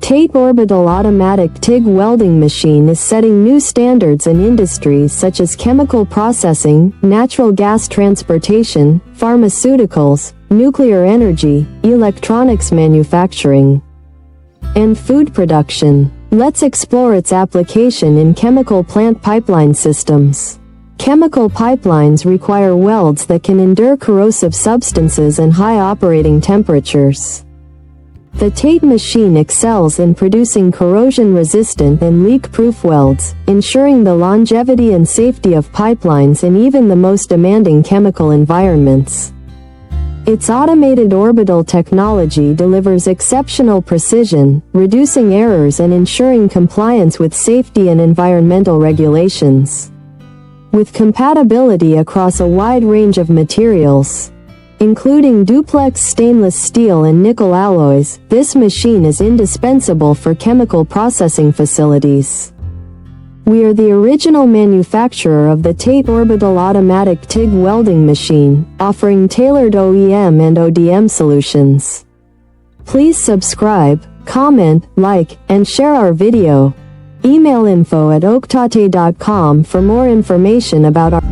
TATE Orbital automatic TIG welding machine is setting new standards in industries such as chemical processing, natural gas transportation, pharmaceuticals, nuclear energy, electronics manufacturing, and food production. Let's explore its application in chemical plant pipeline systems. Chemical pipelines require welds that can endure corrosive substances and high operating temperatures. The TATE machine excels in producing corrosion-resistant and leak-proof welds, ensuring the longevity and safety of pipelines in even the most demanding chemical environments. Its automated orbital technology delivers exceptional precision, reducing errors and ensuring compliance with safety and environmental regulations. With compatibility across a wide range of materials, including duplex stainless steel and nickel alloys, this machine is indispensable for chemical processing facilities. We are the original manufacturer of the TATE Orbital automatic TIG welding machine, offering tailored OEM and ODM solutions. Please subscribe, comment, like, and share our video. Email info@oaktate.com for more information about our